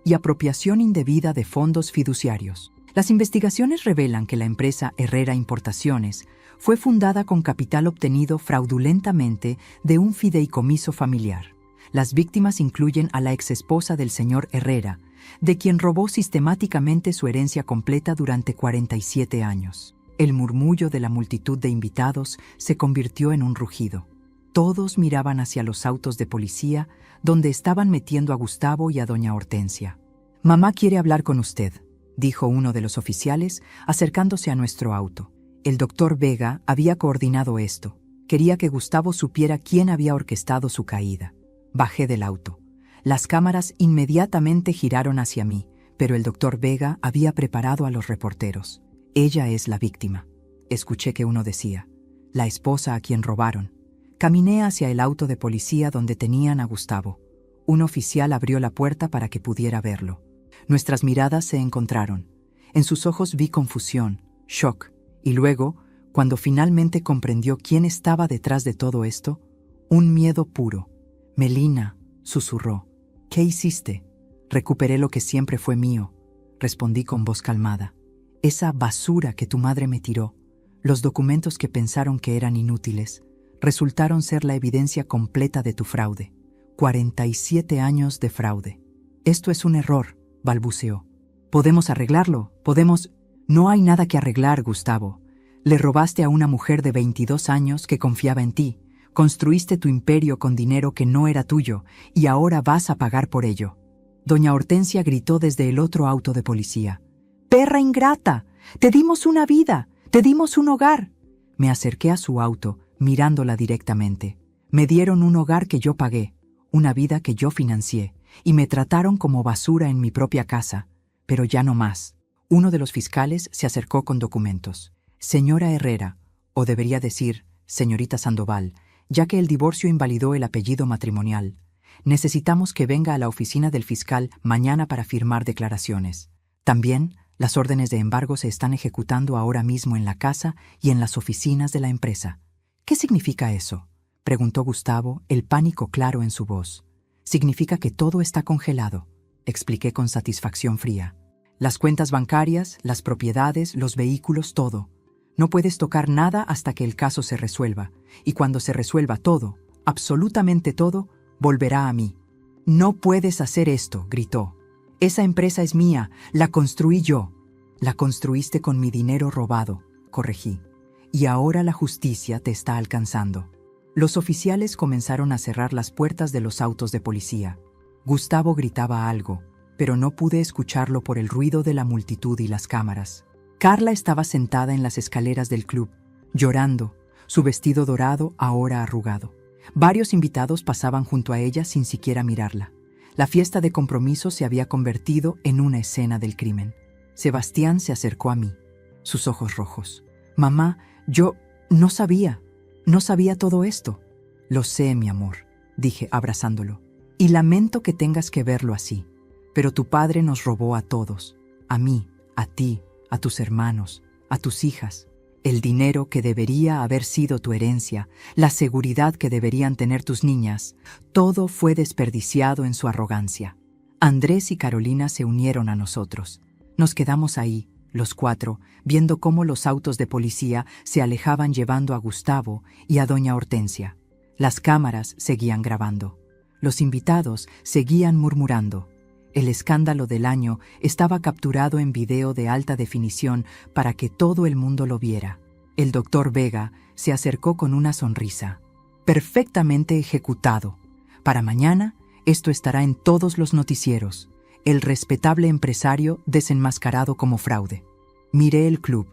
y apropiación indebida de fondos fiduciarios. Las investigaciones revelan que la empresa Herrera Importaciones fue fundada con capital obtenido fraudulentamente de un fideicomiso familiar. Las víctimas incluyen a la exesposa del señor Herrera, de quien robó sistemáticamente su herencia completa durante 47 años. El murmullo de la multitud de invitados se convirtió en un rugido. Todos miraban hacia los autos de policía, donde estaban metiendo a Gustavo y a doña Hortensia. «Mamá quiere hablar con usted», dijo uno de los oficiales, acercándose a nuestro auto. El doctor Vega había coordinado esto. Quería que Gustavo supiera quién había orquestado su caída. Bajé del auto. Las cámaras inmediatamente giraron hacia mí, pero el doctor Vega había preparado a los reporteros. «Ella es la víctima», escuché que uno decía. «La esposa a quien robaron». Caminé hacia el auto de policía donde tenían a Gustavo. Un oficial abrió la puerta para que pudiera verlo. Nuestras miradas se encontraron. En sus ojos vi confusión, shock, y luego, cuando finalmente comprendió quién estaba detrás de todo esto, un miedo puro. «Melina», susurró. «¿Qué hiciste?» «Recuperé lo que siempre fue mío», respondí con voz calmada. «Esa basura que tu madre me tiró, los documentos que pensaron que eran inútiles, resultaron ser la evidencia completa de tu fraude. 47 años de fraude. Esto es un error», balbuceó. «Podemos arreglarlo, podemos...» «No hay nada que arreglar, Gustavo. Le robaste a una mujer de 22 años que confiaba en ti. Construiste tu imperio con dinero que no era tuyo y ahora vas a pagar por ello». Doña Hortensia gritó desde el otro auto de policía. «¡Perra ingrata! ¡Te dimos una vida! ¡Te dimos un hogar!». Me acerqué a su auto, mirándola directamente. «Me dieron un hogar que yo pagué, una vida que yo financié, y me trataron como basura en mi propia casa. Pero ya no más». Uno de los fiscales se acercó con documentos. «Señora Herrera», o debería decir, señorita Sandoval, ya que el divorcio invalidó el apellido matrimonial, necesitamos que venga a la oficina del fiscal mañana para firmar declaraciones. También, las órdenes de embargo se están ejecutando ahora mismo en la casa y en las oficinas de la empresa». «¿Qué significa eso?», preguntó Gustavo, el pánico claro en su voz. «Significa que todo está congelado», expliqué con satisfacción fría. «Las cuentas bancarias, las propiedades, los vehículos, todo. No puedes tocar nada hasta que el caso se resuelva, y cuando se resuelva todo, absolutamente todo, volverá a mí». «No puedes hacer esto», gritó. «Esa empresa es mía, la construí yo». «La construiste con mi dinero robado», corregí. «Y ahora la justicia te está alcanzando». Los oficiales comenzaron a cerrar las puertas de los autos de policía. Gustavo gritaba algo, pero no pude escucharlo por el ruido de la multitud y las cámaras. Carla estaba sentada en las escaleras del club, llorando, su vestido dorado ahora arrugado. Varios invitados pasaban junto a ella sin siquiera mirarla. La fiesta de compromiso se había convertido en una escena del crimen. Sebastián se acercó a mí, sus ojos rojos. «Mamá, yo no sabía todo esto». «Lo sé, mi amor», dije abrazándolo. «Y lamento que tengas que verlo así. Pero tu padre nos robó a todos, a mí, a ti, a tus hermanos, a tus hijas. El dinero que debería haber sido tu herencia, la seguridad que deberían tener tus niñas, todo fue desperdiciado en su arrogancia». Andrés y Carolina se unieron a nosotros. Nos quedamos ahí, los cuatro, viendo cómo los autos de policía se alejaban llevando a Gustavo y a doña Hortensia. Las cámaras seguían grabando. Los invitados seguían murmurando. El escándalo del año estaba capturado en video de alta definición para que todo el mundo lo viera. El doctor Vega se acercó con una sonrisa. «Perfectamente ejecutado. Para mañana, esto estará en todos los noticieros. El respetable empresario desenmascarado como fraude». Miré el club,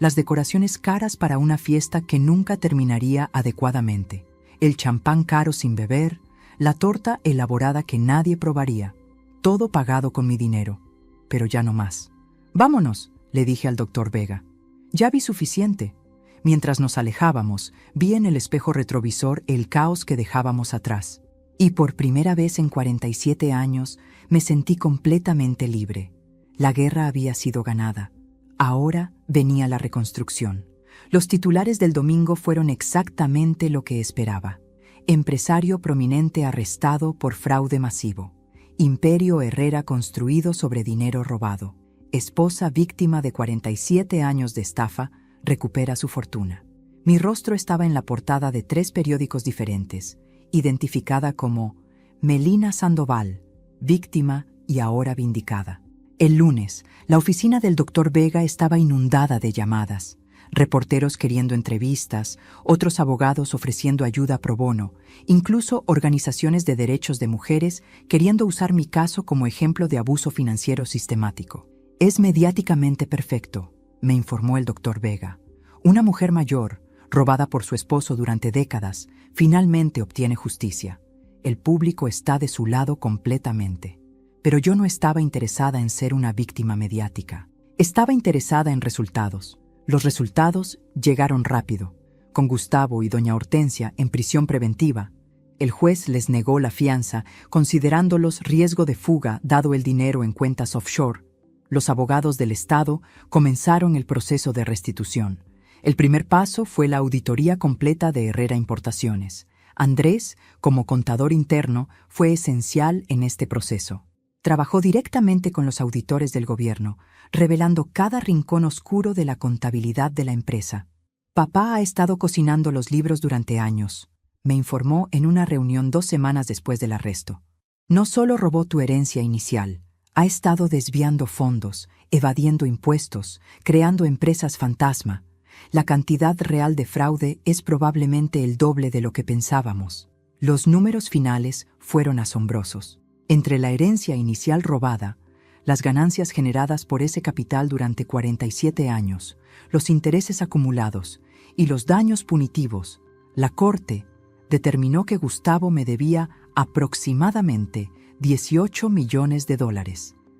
las decoraciones caras para una fiesta que nunca terminaría adecuadamente, el champán caro sin beber, la torta elaborada que nadie probaría, todo pagado con mi dinero, pero ya no más. «Vámonos», le dije al doctor Vega. «Ya vi suficiente». Mientras nos alejábamos, vi en el espejo retrovisor el caos que dejábamos atrás. Y por primera vez en 47 años me sentí completamente libre. La guerra había sido ganada. Ahora venía la reconstrucción. Los titulares del domingo fueron exactamente lo que esperaba. Empresario prominente arrestado por fraude masivo. Imperio Herrera construido sobre dinero robado. Esposa víctima de 47 años de estafa recupera su fortuna. Mi rostro estaba en la portada de 3 periódicos diferentes, identificada como Melina Sandoval, víctima y ahora vindicada. El lunes, la oficina del doctor Vega estaba inundada de llamadas. reporteros queriendo entrevistas, otros abogados ofreciendo ayuda pro bono, incluso organizaciones de derechos de mujeres queriendo usar mi caso como ejemplo de abuso financiero sistemático. Es mediáticamente perfecto, me informó el doctor Vega. Una mujer mayor, robada por su esposo durante décadas, finalmente obtiene justicia. El público está de su lado completamente. Pero yo no estaba interesada en ser una víctima mediática. Estaba interesada en resultados. Los resultados llegaron rápido. Con Gustavo y doña Hortensia en prisión preventiva, el juez les negó la fianza, considerándolos riesgo de fuga dado el dinero en cuentas offshore. Los abogados del Estado comenzaron el proceso de restitución. El primer paso fue la auditoría completa de Herrera Importaciones. Andrés, como contador interno, fue esencial en este proceso. Trabajó directamente con los auditores del gobierno, revelando cada rincón oscuro de la contabilidad de la empresa. Papá ha estado cocinando los libros durante años, me informó en una reunión 2 semanas después del arresto. No solo robó tu herencia inicial, ha estado desviando fondos, evadiendo impuestos, creando empresas fantasma. La cantidad real de fraude es probablemente el doble de lo que pensábamos. Los números finales fueron asombrosos. Entre la herencia inicial robada, las ganancias generadas por ese capital durante 47 años, los intereses acumulados y los daños punitivos, la Corte determinó que Gustavo me debía aproximadamente $18 millones.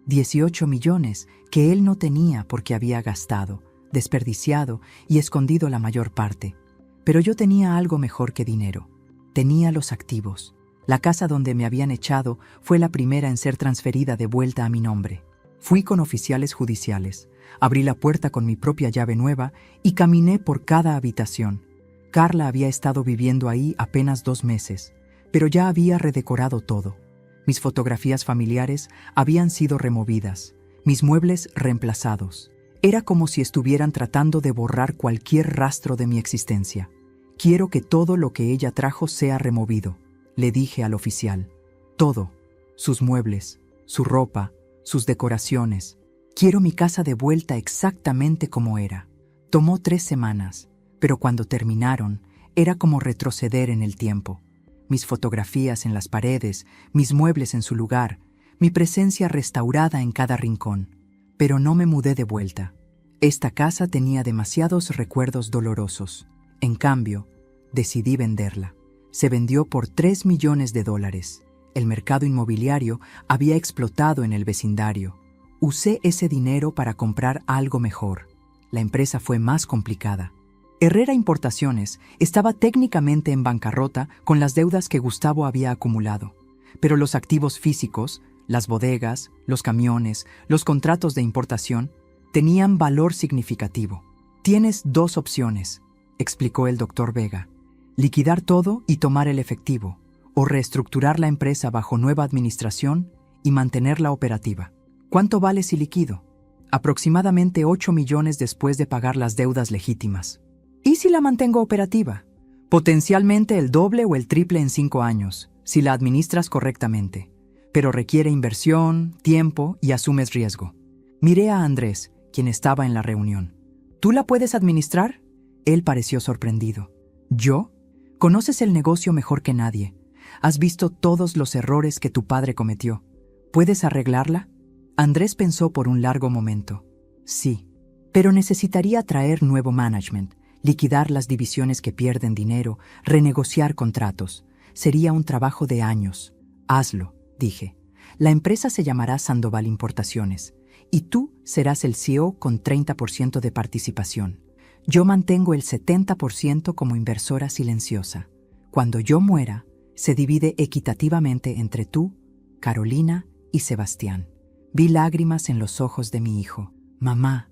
18 millones que él no tenía porque había gastado, desperdiciado y escondido la mayor parte. Pero yo tenía algo mejor que dinero. Tenía los activos. La casa donde me habían echado fue la primera en ser transferida de vuelta a mi nombre. Fui con oficiales judiciales, abrí la puerta con mi propia llave nueva y caminé por cada habitación. Carla había estado viviendo ahí apenas 2 meses, pero ya había redecorado todo. Mis fotografías familiares habían sido removidas, mis muebles reemplazados. Era como si estuvieran tratando de borrar cualquier rastro de mi existencia. Quiero que todo lo que ella trajo sea removido, le dije al oficial. Todo, sus muebles, su ropa, sus decoraciones. Quiero mi casa de vuelta exactamente como era. Tomó 3 semanas, pero cuando terminaron, era como retroceder en el tiempo. Mis fotografías en las paredes, mis muebles en su lugar, mi presencia restaurada en cada rincón. Pero no me mudé de vuelta. Esta casa tenía demasiados recuerdos dolorosos. En cambio, decidí venderla. Se vendió por $3 millones. El mercado inmobiliario había explotado en el vecindario. Usé ese dinero para comprar algo mejor. La empresa fue más complicada. Herrera Importaciones estaba técnicamente en bancarrota con las deudas que Gustavo había acumulado. Pero los activos físicos, las bodegas, los camiones, los contratos de importación, tenían valor significativo. Tienes 2 opciones, explicó el doctor Vega. Liquidar todo y tomar el efectivo, o reestructurar la empresa bajo nueva administración y mantenerla operativa. ¿Cuánto vale si liquido? Aproximadamente 8 millones después de pagar las deudas legítimas. ¿Y si la mantengo operativa? Potencialmente el doble o el triple en 5 años, si la administras correctamente. Pero requiere inversión, tiempo y asumes riesgo. Miré a Andrés, quien estaba en la reunión. ¿Tú la puedes administrar? Él pareció sorprendido. ¿Yo? Conoces el negocio mejor que nadie. Has visto todos los errores que tu padre cometió. ¿Puedes arreglarla? Andrés pensó por un largo momento. Sí, pero necesitaría traer nuevo management, liquidar las divisiones que pierden dinero, renegociar contratos. Sería un trabajo de años. Hazlo, dije. La empresa se llamará Sandoval Importaciones y tú serás el CEO con 30% de participación. Yo mantengo el 70% como inversora silenciosa. Cuando yo muera, se divide equitativamente entre tú, Carolina y Sebastián. Vi lágrimas en los ojos de mi hijo. Mamá,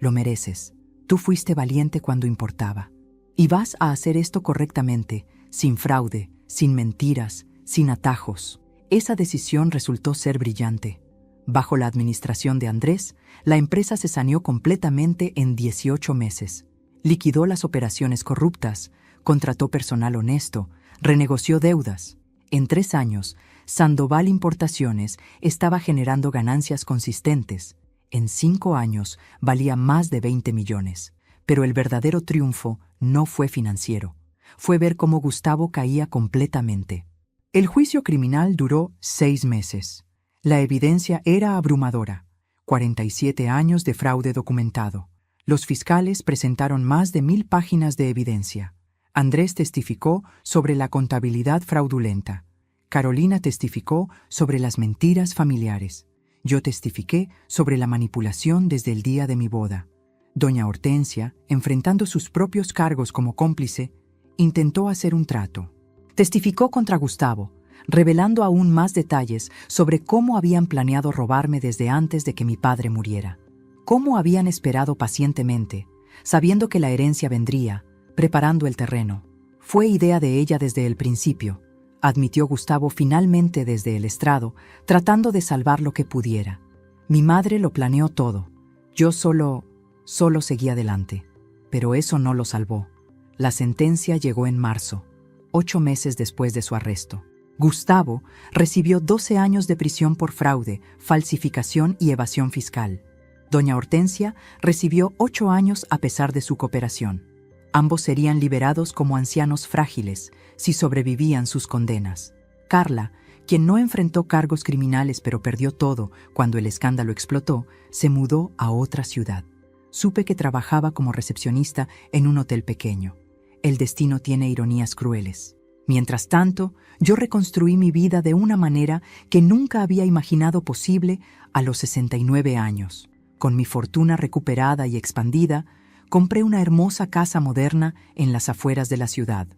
lo mereces. Tú fuiste valiente cuando importaba. Y vas a hacer esto correctamente, sin fraude, sin mentiras, sin atajos. Esa decisión resultó ser brillante. Bajo la administración de Andrés, la empresa se saneó completamente en 18 meses. Liquidó las operaciones corruptas, contrató personal honesto, renegoció deudas. En 3 años, Sandoval Importaciones estaba generando ganancias consistentes. En 5 años valía más de 20 millones. Pero el verdadero triunfo no fue financiero. Fue ver cómo Gustavo caía completamente. El juicio criminal duró 6 meses. La evidencia era abrumadora. 47 años de fraude documentado. Los fiscales presentaron más de 1000 páginas de evidencia. Andrés testificó sobre la contabilidad fraudulenta. Carolina testificó sobre las mentiras familiares. Yo testifiqué sobre la manipulación desde el día de mi boda. Doña Hortensia, enfrentando sus propios cargos como cómplice, intentó hacer un trato. Testificó contra Gustavo, revelando aún más detalles sobre cómo habían planeado robarme desde antes de que mi padre muriera. Cómo habían esperado pacientemente, sabiendo que la herencia vendría, preparando el terreno. Fue idea de ella desde el principio, admitió Gustavo finalmente desde el estrado, tratando de salvar lo que pudiera. Mi madre lo planeó todo. Yo solo seguí adelante. Pero eso no lo salvó. La sentencia llegó en marzo, 8 meses después de su arresto. Gustavo recibió 12 años de prisión por fraude, falsificación y evasión fiscal. Doña Hortensia recibió 8 años a pesar de su cooperación. Ambos serían liberados como ancianos frágiles si sobrevivían sus condenas. Carla, quien no enfrentó cargos criminales pero perdió todo cuando el escándalo explotó, se mudó a otra ciudad. Supe que trabajaba como recepcionista en un hotel pequeño. El destino tiene ironías crueles. Mientras tanto, yo reconstruí mi vida de una manera que nunca había imaginado posible a los 69 años. Con mi fortuna recuperada y expandida, compré una hermosa casa moderna en las afueras de la ciudad.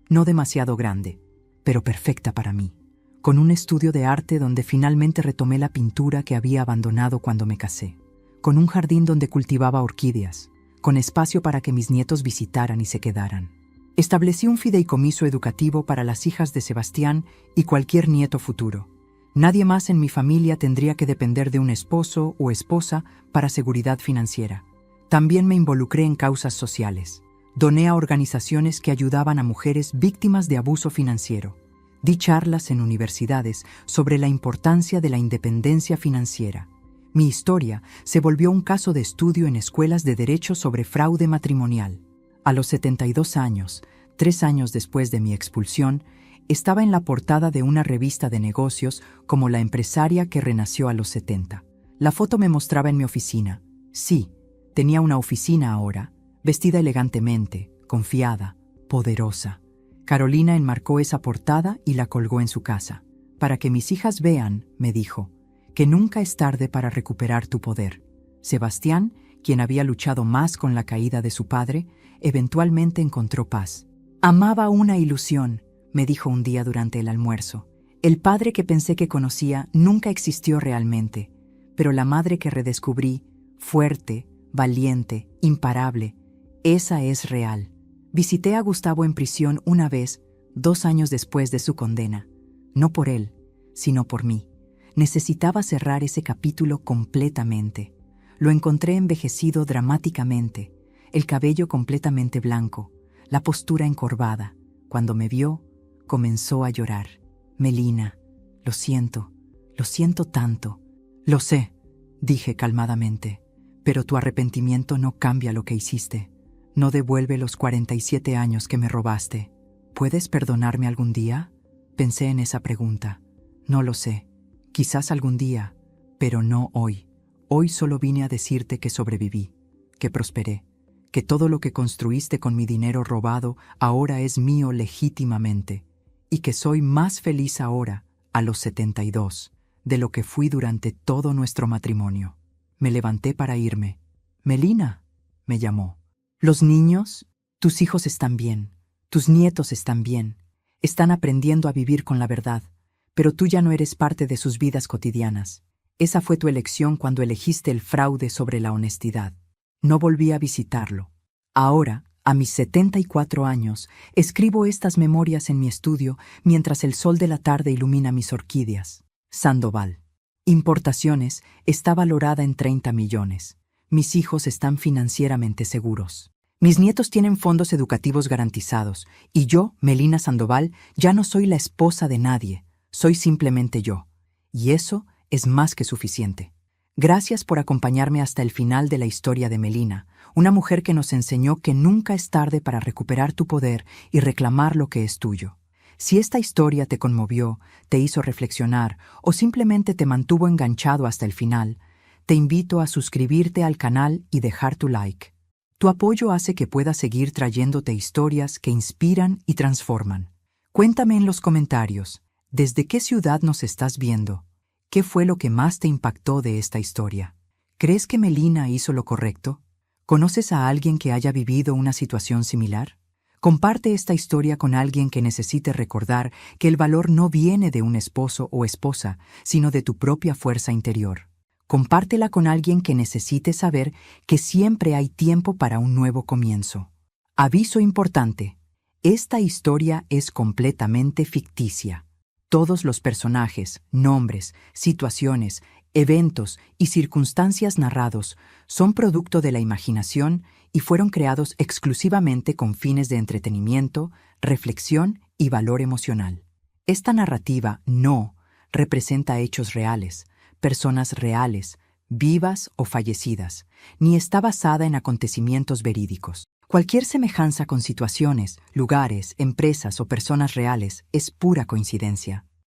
No demasiado grande, pero perfecta para mí. Con un estudio de arte donde finalmente retomé la pintura que había abandonado cuando me casé. Con un jardín donde cultivaba orquídeas. Con espacio para que mis nietos visitaran y se quedaran. Establecí un fideicomiso educativo para las hijas de Sebastián y cualquier nieto futuro. Nadie más en mi familia tendría que depender de un esposo o esposa para seguridad financiera. También me involucré en causas sociales. Doné a organizaciones que ayudaban a mujeres víctimas de abuso financiero. Di charlas en universidades sobre la importancia de la independencia financiera. Mi historia se volvió un caso de estudio en escuelas de derecho sobre fraude matrimonial. A los 72 años, 3 años después de mi expulsión, estaba en la portada de una revista de negocios como la empresaria que renació a los 70. La foto me mostraba en mi oficina. Sí, tenía una oficina ahora, vestida elegantemente, confiada, poderosa. Carolina enmarcó esa portada y la colgó en su casa. Para que mis hijas vean, me dijo, que nunca es tarde para recuperar tu poder. Sebastián, quien había luchado más con la caída de su padre, eventualmente encontró paz. Amaba una ilusión, me dijo un día durante el almuerzo. El padre que pensé que conocía nunca existió realmente, pero la madre que redescubrí, fuerte, valiente, imparable, esa es real. Visité a Gustavo en prisión una vez, 2 años después de su condena. No por él, sino por mí. Necesitaba cerrar ese capítulo completamente. Lo encontré envejecido dramáticamente, el cabello completamente blanco, la postura encorvada. Cuando me vio, comenzó a llorar. Melina, lo siento tanto. Lo sé, dije calmadamente, pero tu arrepentimiento no cambia lo que hiciste. No devuelve los 47 años que me robaste. ¿Puedes perdonarme algún día? Pensé en esa pregunta. No lo sé. Quizás algún día, pero no hoy. Hoy solo vine a decirte que sobreviví, que prosperé, que todo lo que construiste con mi dinero robado ahora es mío legítimamente, y que soy más feliz ahora, a los 72, de lo que fui durante todo nuestro matrimonio. Me levanté para irme. Melina, me llamó. Los niños, tus hijos están bien, tus nietos están bien, están aprendiendo a vivir con la verdad, pero tú ya no eres parte de sus vidas cotidianas. Esa fue tu elección cuando elegiste el fraude sobre la honestidad. No volví a visitarlo. Ahora, a mis 74 años, escribo estas memorias en mi estudio mientras el sol de la tarde ilumina mis orquídeas. Sandoval. Importaciones está valorada en 30 millones. Mis hijos están financieramente seguros. Mis nietos tienen fondos educativos garantizados, y yo, Melina Sandoval, ya no soy la esposa de nadie. Soy simplemente yo. Y eso es más que suficiente. Gracias por acompañarme hasta el final de la historia de Melina, una mujer que nos enseñó que nunca es tarde para recuperar tu poder y reclamar lo que es tuyo. Si esta historia te conmovió, te hizo reflexionar o simplemente te mantuvo enganchado hasta el final, te invito a suscribirte al canal y dejar tu like. Tu apoyo hace que pueda seguir trayéndote historias que inspiran y transforman. Cuéntame en los comentarios, ¿desde qué ciudad nos estás viendo? ¿Qué fue lo que más te impactó de esta historia? ¿Crees que Melina hizo lo correcto? ¿Conoces a alguien que haya vivido una situación similar? Comparte esta historia con alguien que necesite recordar que el valor no viene de un esposo o esposa, sino de tu propia fuerza interior. Compártela con alguien que necesite saber que siempre hay tiempo para un nuevo comienzo. Aviso importante: esta historia es completamente ficticia. Todos los personajes, nombres, situaciones, eventos y circunstancias narrados son producto de la imaginación y fueron creados exclusivamente con fines de entretenimiento, reflexión y valor emocional. Esta narrativa no representa hechos reales, personas reales, vivas o fallecidas, ni está basada en acontecimientos verídicos. Cualquier semejanza con situaciones, lugares, empresas o personas reales es pura coincidencia.